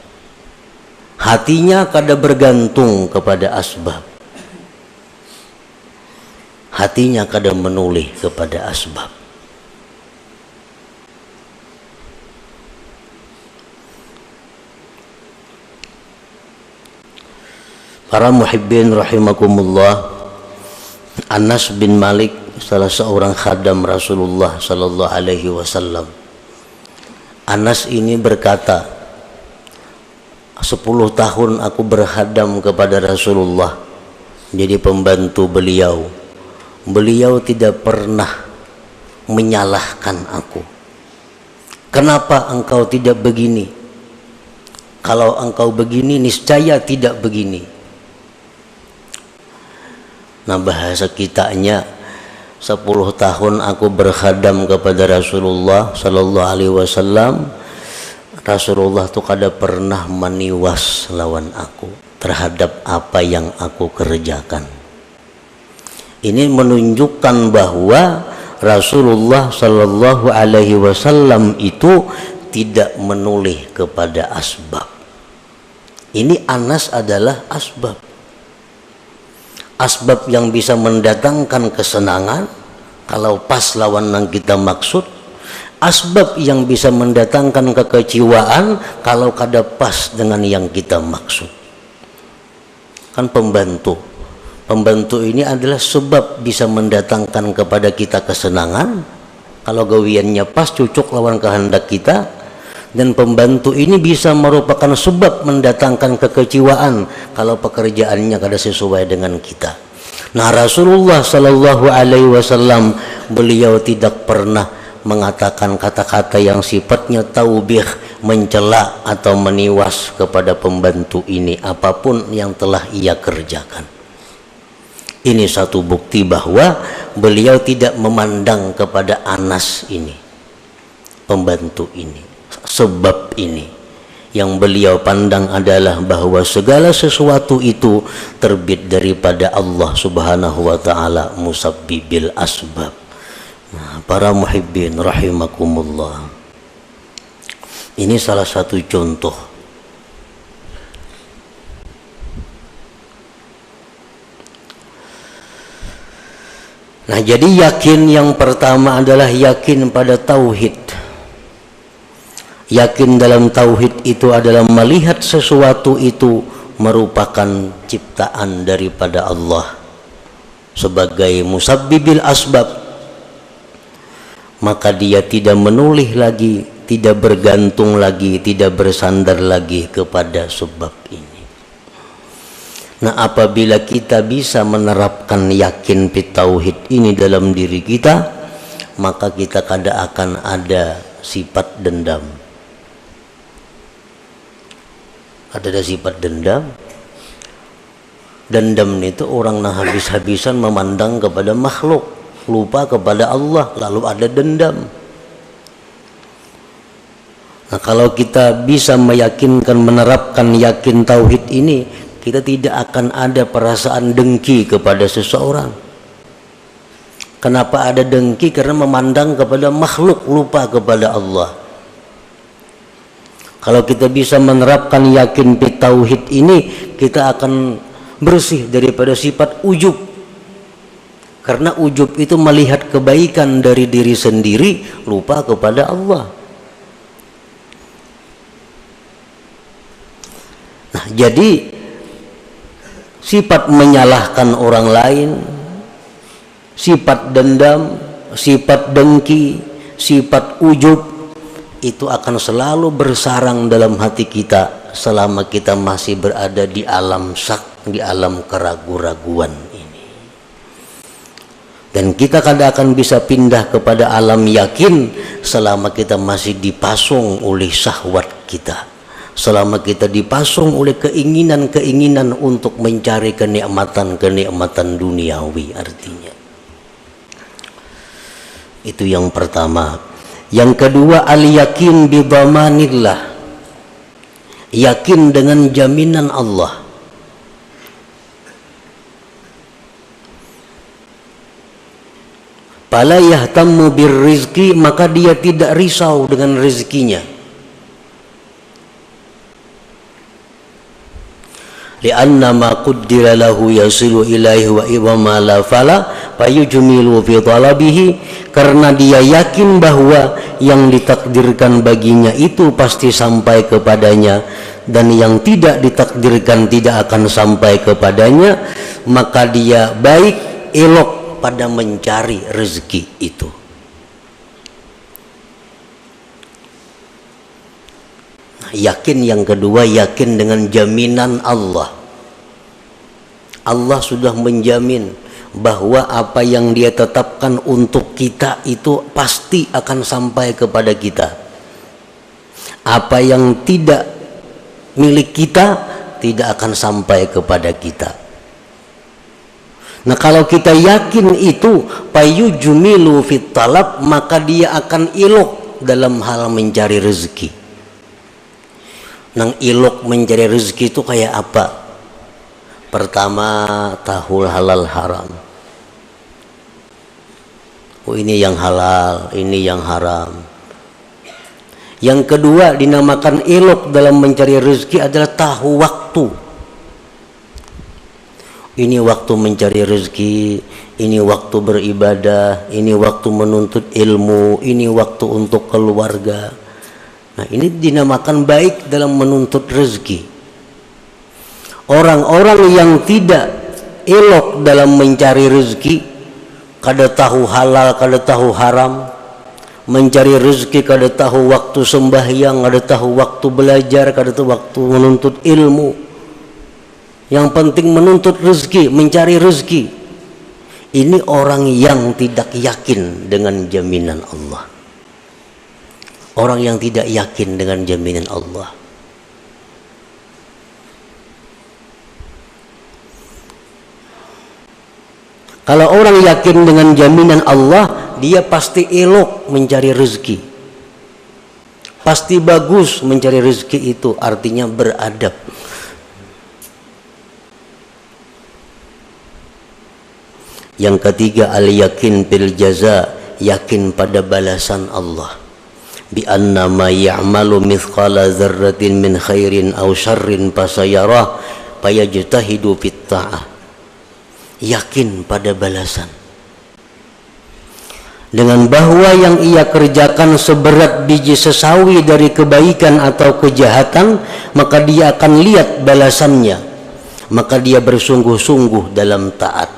Hatinya kada bergantung kepada asbab, hatinya kada menoleh kepada asbab. Para muhibbin rahimakumullah, Anas bin Malik, salah seorang khadam Rasulullah sallallahu alaihi wasallam. Anas ini berkata, 10 tahun aku berkhadam kepada Rasulullah, jadi pembantu beliau. Beliau tidak pernah menyalahkan aku. Kenapa engkau tidak begini? Kalau engkau begini, niscaya tidak begini. Nah, bahasa kitanya, 10 tahun aku berkhadam kepada Rasulullah sallallahu alaihi wasallam. Rasulullah tuh kada pernah meniwas lawan aku terhadap apa yang aku kerjakan. Ini menunjukkan bahwa Rasulullah sallallahu alaihi wasallam itu tidak menoleh kepada asbab. Ini Anas adalah asbab. Asbab yang bisa mendatangkan kesenangan kalau pas lawan yang kita maksud, asbab yang bisa mendatangkan kekecewaan kalau kada pas dengan yang kita maksud. Kan pembantu ini adalah sebab bisa mendatangkan kepada kita kesenangan kalau gawiannya pas cocok lawan kehendak kita, dan pembantu ini bisa merupakan sebab mendatangkan kekecewaan kalau pekerjaannya kada sesuai dengan kita. Nah, Rasulullah sallallahu alaihi wasallam, beliau tidak pernah mengatakan kata-kata yang sifatnya taubih, mencela atau meniwas kepada pembantu ini apapun yang telah ia kerjakan. Ini satu bukti bahwa beliau tidak memandang kepada Anas ini, pembantu ini. Sebab ini yang beliau pandang adalah bahwa segala sesuatu itu terbit daripada Allah subhanahu wa ta'ala, musabbibil asbab. Nah, para muhibbin rahimakumullah, ini salah satu contoh. Nah, jadi yakin yang pertama adalah yakin pada tauhid. Yakin dalam tauhid itu adalah melihat sesuatu itu merupakan ciptaan daripada Allah sebagai musabbibil asbab. Maka dia tidak menoleh lagi, tidak bergantung lagi, tidak bersandar lagi kepada sebab ini. Nah, apabila kita bisa menerapkan yakin pi tauhid ini dalam diri kita, maka kita kada akan ada sifat dendam. Ada sifat dendam. Dendam itu orang yang habis-habisan memandang kepada makhluk, lupa kepada Allah, lalu ada dendam. Nah, kalau kita bisa meyakinkan, menerapkan yakin tauhid ini, kita tidak akan ada perasaan dengki kepada seseorang. Kenapa ada dengki? Karena memandang kepada makhluk, lupa kepada Allah. Kalau kita bisa menerapkan yakin pi tauhid ini, kita akan bersih daripada sifat ujub. Karena ujub itu melihat kebaikan dari diri sendiri, lupa kepada Allah. Nah, jadi sifat menyalahkan orang lain, sifat dendam, sifat dengki, sifat ujub, itu akan selalu bersarang dalam hati kita selama kita masih berada di alam syak, di alam keraguan-raguan ini. Dan kita kadang akan bisa pindah kepada alam yakin selama kita masih dipasung oleh syahwat kita, selama kita dipasung oleh keinginan-keinginan untuk mencari kenikmatan-kenikmatan duniawi artinya. Itu yang pertama. Yang kedua, al-yakin bi dhamanillah, yakin dengan jaminan Allah. Fala yahtammu birrizqi, maka dia tidak risau dengan rezekinya. Lianna ma qaddara lahu yasilu ilaihi wa idza ma la fala fayujmilu fi talabihi, karena dia yakin bahwa yang ditakdirkan baginya itu pasti sampai kepadanya, dan yang tidak ditakdirkan tidak akan sampai kepadanya, maka dia baik elok pada mencari rezeki itu. Yakin yang kedua, yakin dengan jaminan Allah. Allah sudah menjamin bahwa apa yang dia tetapkan untuk kita itu pasti akan sampai kepada kita. Apa yang tidak milik kita tidak akan sampai kepada kita. Nah, kalau kita yakin itu, payujmilu fit talab, maka dia akan ilok dalam hal mencari rezeki. Nang ilok mencari rezeki itu kayak apa? Pertama, tahu halal haram. Oh, ini yang halal, ini yang haram. Yang kedua, dinamakan ilok dalam mencari rezeki adalah tahu waktu. Ini waktu mencari rezeki, ini waktu beribadah, ini waktu menuntut ilmu, ini waktu untuk keluarga. Nah, ini dinamakan baik dalam menuntut rezeki. Orang-orang yang tidak elok dalam mencari rezeki, kada tahu halal, kada tahu haram, mencari rezeki kada tahu waktu sembahyang, kada tahu waktu belajar, kada tahu waktu menuntut ilmu. Yang penting menuntut rezeki, mencari rezeki. Ini orang yang tidak yakin dengan jaminan Allah. Orang yang tidak yakin dengan jaminan Allah. Kalau orang yakin dengan jaminan Allah, dia pasti elok mencari rezeki. Pasti bagus mencari rezeki itu, artinya beradab. Yang ketiga, al-yakin bil jaza, yakin pada balasan Allah. Bi anna ma ya'malu mithqala dzarratin min khairin aw syarrin fasayarah fayajtahidu fit ta'ah. Yakin pada balasan, dengan bahwa yang ia kerjakan seberat biji sesawi dari kebaikan atau kejahatan, maka dia akan lihat balasannya, maka dia bersungguh-sungguh dalam taat.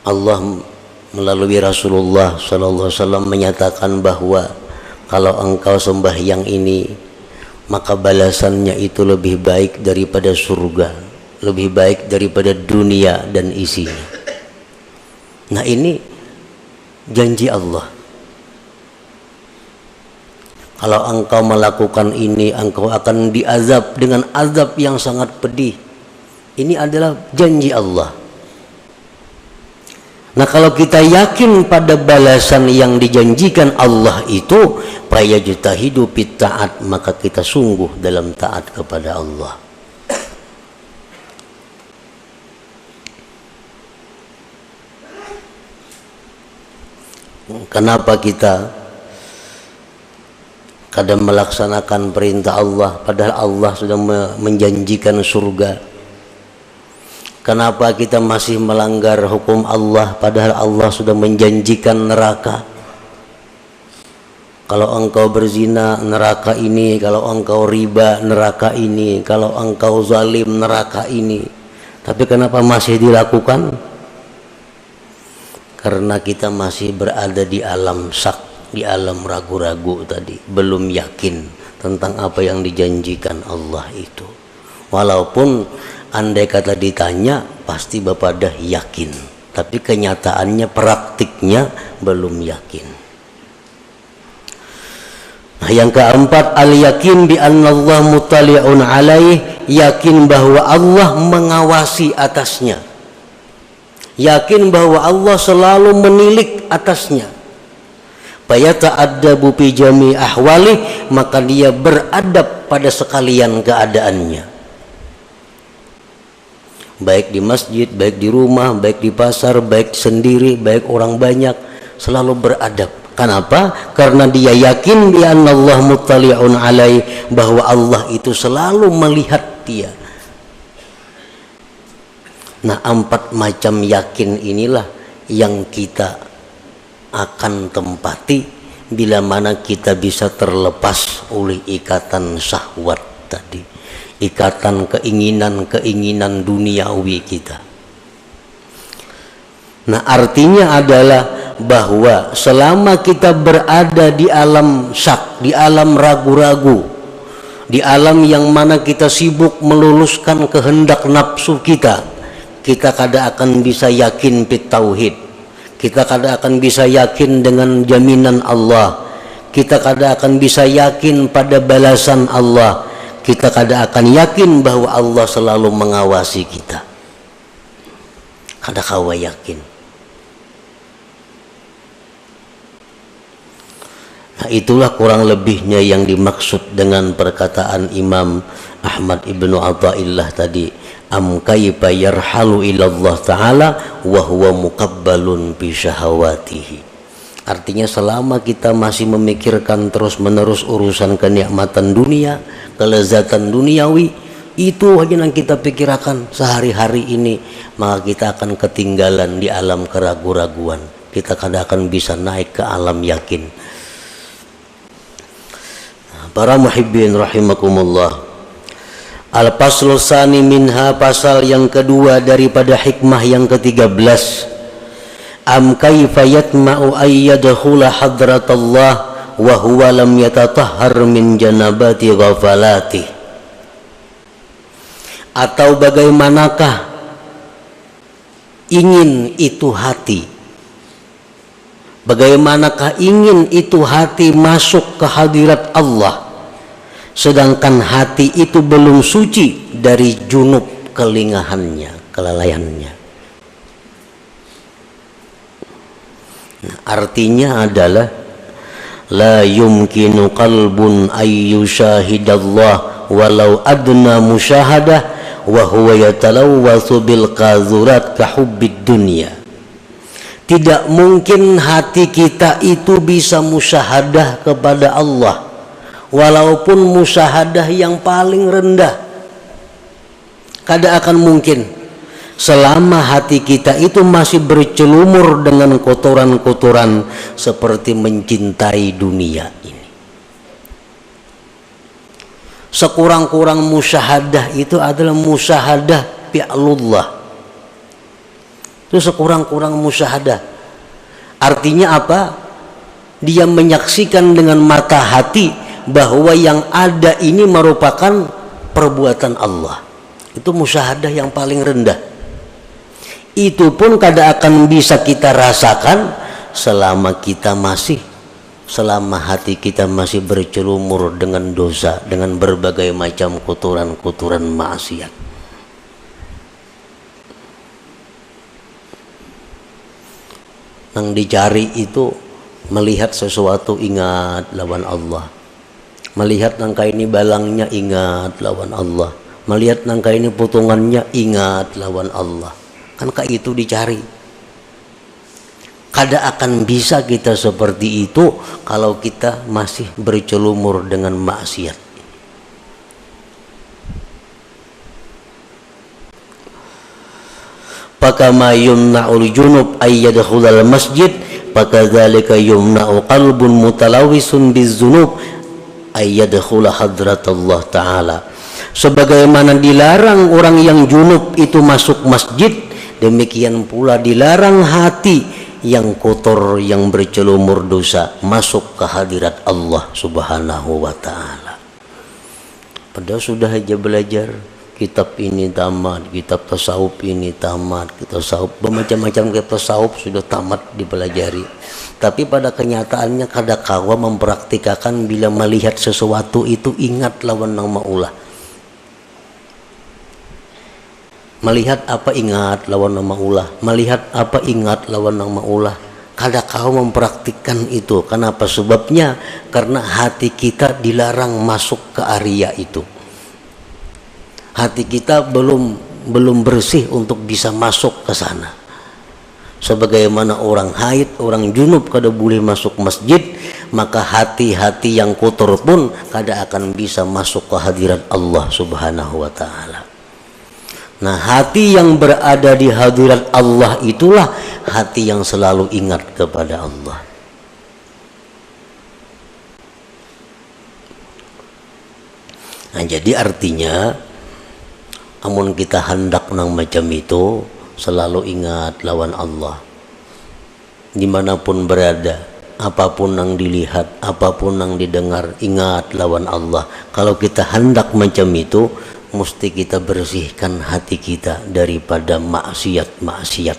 Allah melalui Rasulullah SAW menyatakan bahwa kalau engkau sembahyang ini, maka balasannya itu lebih baik daripada surga, lebih baik daripada dunia dan isinya. Nah, ini janji Allah. Kalau engkau melakukan ini, engkau akan diazab dengan azab yang sangat pedih. Ini adalah janji Allah. Nah, kalau kita yakin pada balasan yang dijanjikan Allah itu, fayajtahidu fit ta'at, maka kita sungguh dalam taat kepada Allah. Kenapa kita kadang melaksanakan perintah Allah padahal Allah sudah menjanjikan surga? Kenapa kita masih melanggar hukum Allah padahal Allah sudah menjanjikan neraka? Kalau engkau berzina, neraka ini. Kalau engkau riba, neraka ini. Kalau engkau zalim, neraka ini. Tapi kenapa masih dilakukan? Karena kita masih berada di alam syak, di alam ragu-ragu tadi, belum yakin tentang apa yang dijanjikan Allah itu. Walaupun andai kata ditanya, pasti Bapak dah yakin, tapi kenyataannya, praktiknya belum yakin. Nah, yang keempat, al-yakin bi anna Allah muttali'un alaih, yakin bahwa Allah mengawasi atasnya, yakin bahwa Allah selalu menilik atasnya. Fayata'addabu bi jami' ahwali, maka dia beradab pada sekalian keadaannya, baik di masjid, baik di rumah, baik di pasar, baik sendiri, baik orang banyak, selalu beradab. Kenapa? Karena dia yakin bi anna Allah muttali'un alaih, bahwa Allah itu selalu melihat dia. Nah, 4 macam yakin inilah yang kita akan tempati bila mana kita bisa terlepas oleh ikatan syahwat tadi, ikatan keinginan duniawi kita. Nah, artinya adalah bahwa selama kita berada di alam syak, di alam ragu-ragu, di alam yang mana kita sibuk meluluskan kehendak nafsu kita, kita kada akan bisa yakin bit tauhid, kita kada akan bisa yakin dengan jaminan Allah, kita kada akan bisa yakin pada balasan Allah, kita kada akan yakin bahwa Allah selalu mengawasi kita. Kada kawa yakin. Nah, itulah kurang lebihnya yang dimaksud dengan perkataan Imam Ahmad ibnu Athaillah tadi, am kaifa yarhalu ilallah ta'ala wa huwa muqabbalun bi syahawatihi. Artinya selama kita masih memikirkan terus menerus urusan kenikmatan dunia, kelezatan duniawi, itu aja yang kita pikirkan sehari-hari ini, maka kita akan ketinggalan di alam keraguan-raguan, kita kada akan bisa naik ke alam yakin. Para muhibbin rahimakumullah, al-faslu tsani minha, pasal yang kedua daripada hikmah yang ke-13, am kaifa yatma'u ay yadkhula hadratallah wa huwa lam yatatahhar min janabati ghafalati. Atau bagaimanakah ingin itu hati, bagaimanakah ingin itu hati masuk ke hadirat Allah, sedangkan hati itu belum suci dari junub kelingahannya, kelalaiannya. Nah, artinya adalah la yumkinu qalbun ay yushahidallah walau adna musyahadah wa huwa yatalawwathu bil qazurat ka hubbid dunya. Tidak mungkin hati kita itu bisa musyahadah kepada Allah, walaupun musyahadah yang paling rendah. Kada akan mungkin selama hati kita itu masih bercelumur dengan kotoran-kotoran seperti mencintai dunia ini. Sekurang-kurang musyahadah itu adalah musyahadah fi'lullah. Itu sekurang-kurang musyahadah. Artinya apa? Dia menyaksikan dengan mata hati bahwa yang ada ini merupakan perbuatan Allah. Itu musyahadah yang paling rendah. Itu pun kada akan bisa kita rasakan selama hati kita masih bercelumur dengan dosa, dengan berbagai macam kotoran-kotoran maksiat. Yang dicari itu melihat sesuatu, ingat lawan Allah. Melihat nangka ini balangnya, ingat lawan Allah. Melihat nangka ini potongannya, ingat lawan Allah. Kan kayak itu dicari. Kada akan bisa kita seperti itu kalau kita masih bercelumur dengan maksiat. Fakama yumna'ul junub ay yadkhulal masjid, fakadzalika yumna'u qalbun mutalawisun bizzunub ay yadkhula hadratallah ta'ala. Sebagaimana dilarang orang yang junub itu masuk masjid, demikian pula dilarang hati yang kotor, yang bercelumur dosa masuk ke hadirat Allah Subhanahu wa ta'ala. Padahal sudah aja belajar kitab ini tamat, kitab tasawuf ini tamat, kitab tasawuf bermacam-macam kitab tasawuf sudah tamat dipelajari. Tapi pada kenyataannya kadakawa mempraktikkan bila melihat sesuatu itu ingat lawan nang maulah. Melihat apa ingat lawan nang maulah, melihat apa ingat lawan nang maulah. Kadakawa mempraktikkan itu. Kenapa? Sebabnya karena hati kita dilarang masuk ke area itu. Hati kita belum bersih untuk bisa masuk ke sana. Sebagaimana orang haid, orang junub kada boleh masuk masjid, maka hati-hati yang kotor pun kada akan bisa masuk ke hadirat Allah Subhanahu wa ta'ala. Nah, hati yang berada di hadirat Allah itulah hati yang selalu ingat kepada Allah. Nah, jadi artinya amun kita hendak nang macam itu, selalu ingat lawan Allah dimanapun berada, apapun yang dilihat, apapun yang didengar, ingat lawan Allah. Kalau kita hendak macam itu, mesti kita bersihkan hati kita daripada maksiat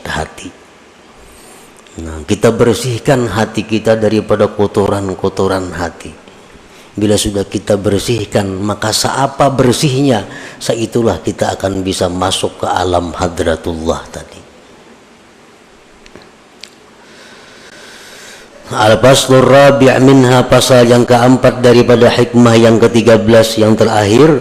hati. Nah, kita bersihkan hati kita daripada kotoran-kotoran hati. Bila sudah kita bersihkan, maka seapa bersihnya, seitulah kita akan bisa masuk ke alam hadratullah tadi. Al-Faslur Rabi' minha, pasal yang keempat daripada hikmah yang ke-13 yang terakhir.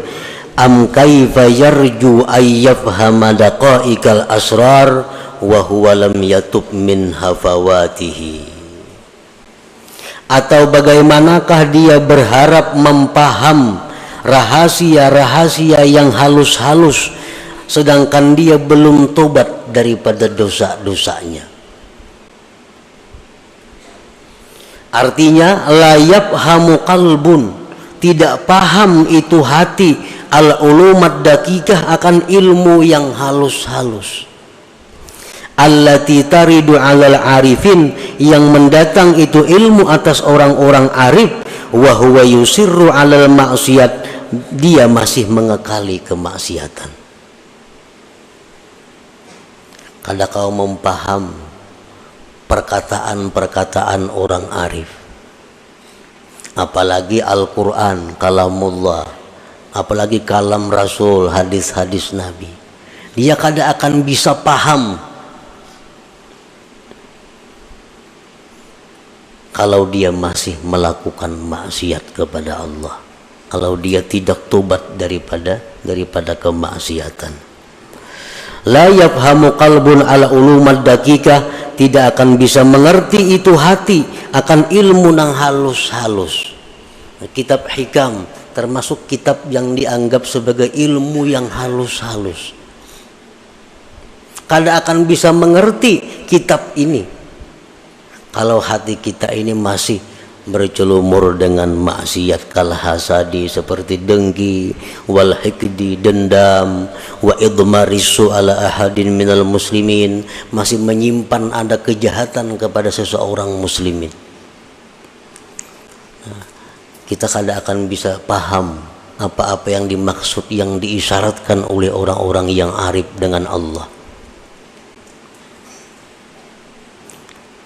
Am kaifa yarju ayyafhama daqa'iqal asrar wa huwa lam yatub min hafawatihi. Atau bagaimanakah dia berharap mempaham rahasia-rahasia yang halus-halus sedangkan dia belum tobat daripada dosa-dosanya. Artinya la yafhamu qalbun, tidak paham itu hati al-ulumat dakikah, akan ilmu yang halus-halus. Allati taridu alal arifin, yang mendatang itu ilmu atas orang-orang arif. Wa huwa yusirru alal maksiat, dia masih mengekali kemaksiatan. Kada kau mempaham perkataan-perkataan orang arif, apalagi Al-Quran, kalamullah, apalagi kalam Rasul, hadis-hadis Nabi, dia kada akan bisa paham kalau dia masih melakukan maksiat kepada Allah, kalau dia tidak tobat daripada kemaksiatan. La yafhamu qalbun ala ulumat dakikah, tidak akan bisa mengerti itu hati akan ilmu nang halus-halus. Kitab hikam termasuk kitab yang dianggap sebagai ilmu yang halus-halus. Kada akan bisa mengerti kitab ini kalau hati kita ini masih bercelumur dengan maksiat kal hasadi, seperti dengki, wal hikdi, dendam, wa idmarisu ala ahadin minal muslimin, masih menyimpan ada kejahatan kepada seseorang muslimin. Nah, kita kada akan bisa paham apa-apa yang dimaksud, yang diisyaratkan oleh orang-orang yang arif dengan Allah.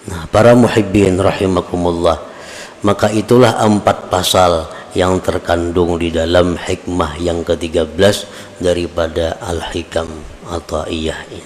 Nah, para muhibbin rahimakumullah, maka itulah 4 pasal yang terkandung di dalam hikmah yang ke-13 daripada Al-Hikam Athaiyah ini.